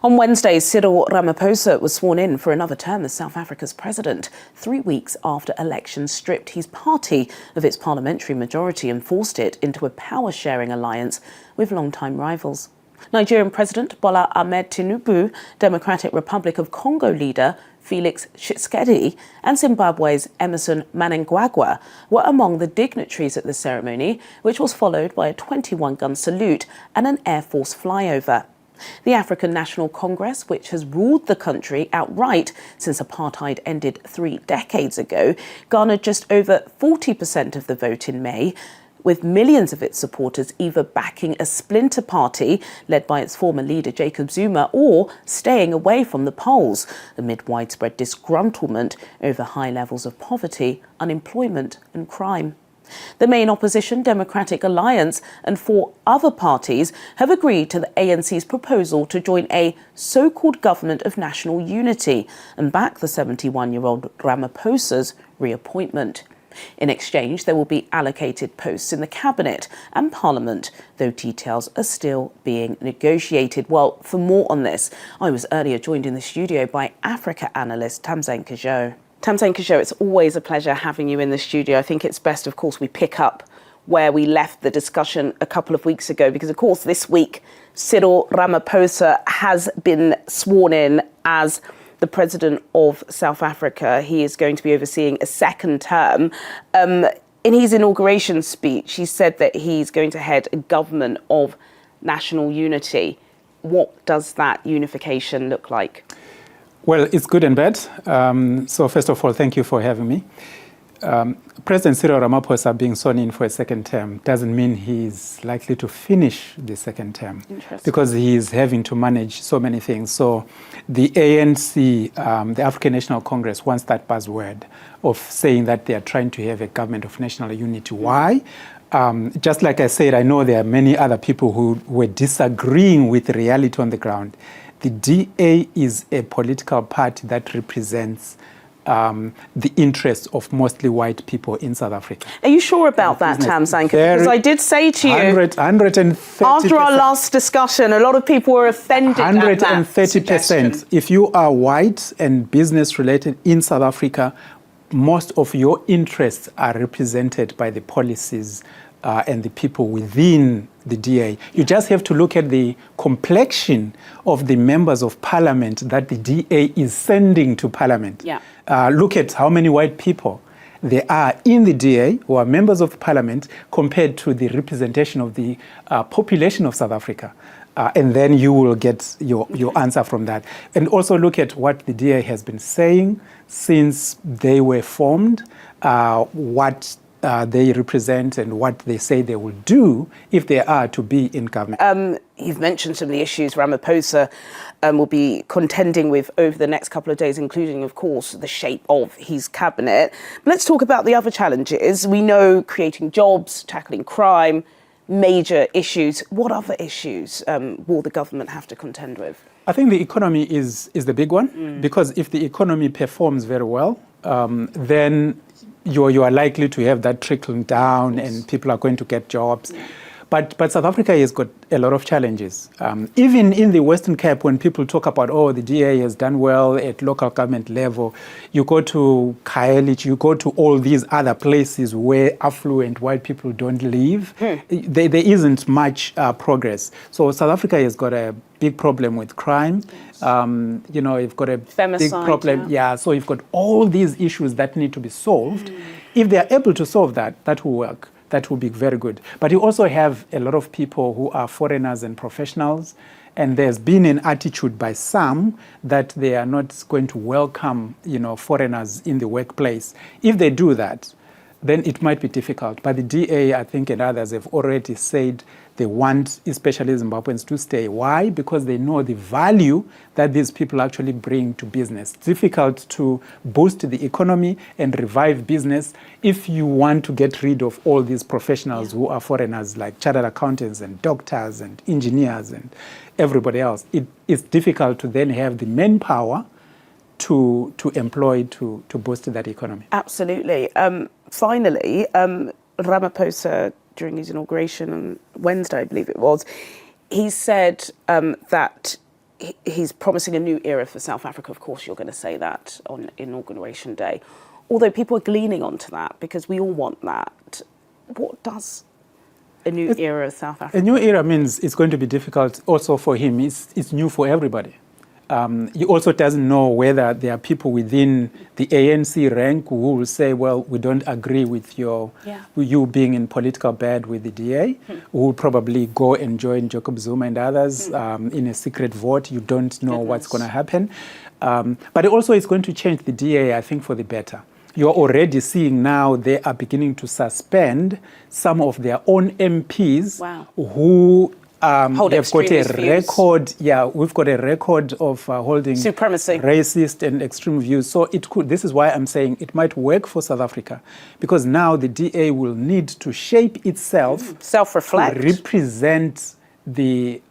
On Wednesday, Cyril Ramaphosa was sworn in for another term as South Africa's president, 3 weeks after elections stripped his party of its parliamentary majority and forced it into a power-sharing alliance with longtime rivals. Nigerian President Bola Ahmed Tinubu, Democratic Republic of Congo leader Felix Tshisekedi, and Zimbabwe's Emmerson Mnangagwa were among the dignitaries at the ceremony, which was followed by a 21-gun salute and an Air Force flyover. The African National Congress, which has ruled the country outright since apartheid ended 3 decades ago, garnered just over 40% of the vote in May, with millions of its supporters either backing a splinter party led by its former leader Jacob Zuma or staying away from the polls amid widespread disgruntlement over high levels of poverty, unemployment and crime. The main opposition, Democratic Alliance, and 4 other parties have agreed to the ANC's proposal to join a so-called government of national unity and back the 71-year-old Ramaphosa's reappointment. In exchange, there will be allocated posts in the cabinet and parliament, though details are still being negotiated. Well, for more on this, I was earlier joined in the studio by Africa analyst Tamzane Kajot. Tamzane Kajot, it's always a pleasure having you in the studio. I think it's best, of course, we pick up where we left the discussion a couple of weeks ago, because, of course, this week, Cyril Ramaphosa has been sworn in as the president of South Africa. He is going to be overseeing a second term. In his inauguration speech, he said that he's going to head a government of national unity. What does that unification look like? Well, it's good and bad. So first of all, thank you for having me. President Cyril Ramaphosa being sworn in for a second term doesn't mean he's likely to finish the second term, because he's having to manage so many things. So the ANC, the African National Congress, wants that buzzword of saying that they are trying to have a government of national unity. Why? Just like I said, I know there are many other people who were disagreeing with the reality on the ground. The DA is a political party that represents the interests of mostly white people in South Africa. Are you sure about that, Tamzane? Because I did say to you, 130%. After our last discussion, a lot of people were offended at that 130%. If you are white and business-related in South Africa, most of your interests are represented by the policies and the people within the DA. You just have to look at the complexion of the members of parliament that the DA is sending to parliament. Look at how many white people there are in the DA who are members of parliament compared to the representation of the population of South Africa. And then you will get your answer from that. And also look at what the DA has been saying since they were formed, what they represent and what they say they will do if they are to be in government. You've mentioned some of the issues Ramaphosa will be contending with over the next couple of days, including, of course, the shape of his cabinet. But let's talk about the other challenges. We know creating jobs, tackling crime, major issues. What other issues will the government have to contend with? I think the economy is the big one, because if the economy performs very well, then you are likely to have that trickling down and people are going to get jobs. But South Africa has got a lot of challenges. Even in the Western Cape, when people talk about, oh, the DA has done well at local government level, you go to Khayelitsha, you go to all these other places where affluent white people don't live, there isn't much progress. So South Africa has got a big problem with crime. You've got a femicide, big problem. So you've got all these issues that need to be solved. If they are able to solve that, that will work. That will be very good. But you also have a lot of people who are foreigners and professionals, and there's been an attitude by some that they are not going to welcome, foreigners in the workplace. If they do that, then it might be difficult. But the DA, I think, and others have already said they want, especially Zimbabweans, to stay. Why? Because they know the value that these people actually bring to business. It's difficult to boost the economy and revive business if you want to get rid of all these professionals who are foreigners, like chartered accountants and doctors and engineers and everybody else. It's difficult to then have the manpower to employ to boost that economy. Absolutely. Finally, Ramaphosa, during his inauguration on Wednesday, I believe it was, he said that he's promising a new era for South Africa. Of course, you're going to say that on Inauguration Day. Although people are gleaning onto that because we all want that. What does a new era of South Africa? A new era means it's going to be difficult also for him. It's new for everybody. He also doesn't know whether there are people within the ANC rank who will say, well, we don't agree with you being in political bed with the DA, who will probably go and join Jacob Zuma and others in a secret vote. You don't know what's going to happen. But also it's going to change the DA, I think, for the better. You're already seeing now they are beginning to suspend some of their own MPs who have got a record. Yeah, we've got a record of holding supremacy, racist and extreme views. So it could. This is why I'm saying it might work for South Africa, because now the DA will need to shape itself, self-reflect, to represent the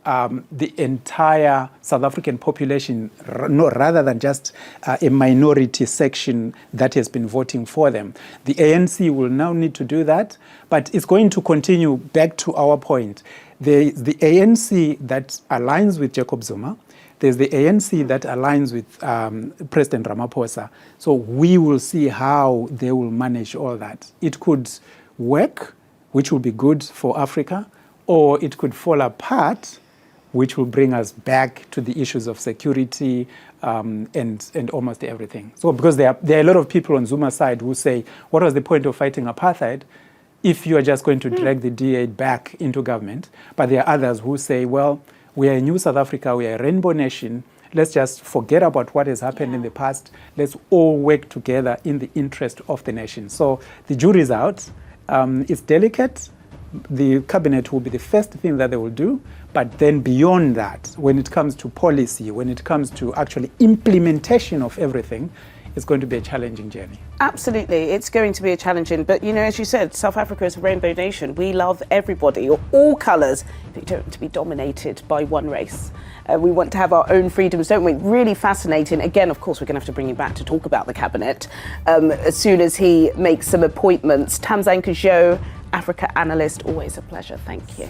entire South African population, rather than just a minority section that has been voting for them. The ANC will now need to do that, but it's going to continue. Back to our point, there's the ANC that aligns with Jacob Zuma. There's the ANC that aligns with President Ramaphosa. So we will see how they will manage all that. It could work, which will be good for Africa, or it could fall apart, which will bring us back to the issues of security and almost everything. So because there are a lot of people on Zuma's side who say, what was the point of fighting apartheid if you are just going to drag the DA back into government? But there are others who say, well, we are a new South Africa, we are a rainbow nation. Let's just forget about what has happened in the past. Let's all work together in the interest of the nation. So the jury's out. It's delicate. The cabinet will be the first thing that they will do. But then beyond that, when it comes to policy, when it comes to actually implementation of everything, it's going to be a challenging journey. Absolutely, it's going to be a challenging, but you know, as you said, South Africa is a rainbow nation. We love everybody, all colours. We don't want to be dominated by one race. We want to have our own freedoms, don't we? Really fascinating. Again, of course, we're going to have to bring you back to talk about the cabinet as soon as he makes some appointments. Tamzan Kajo, Africa analyst, always a pleasure. Thank you.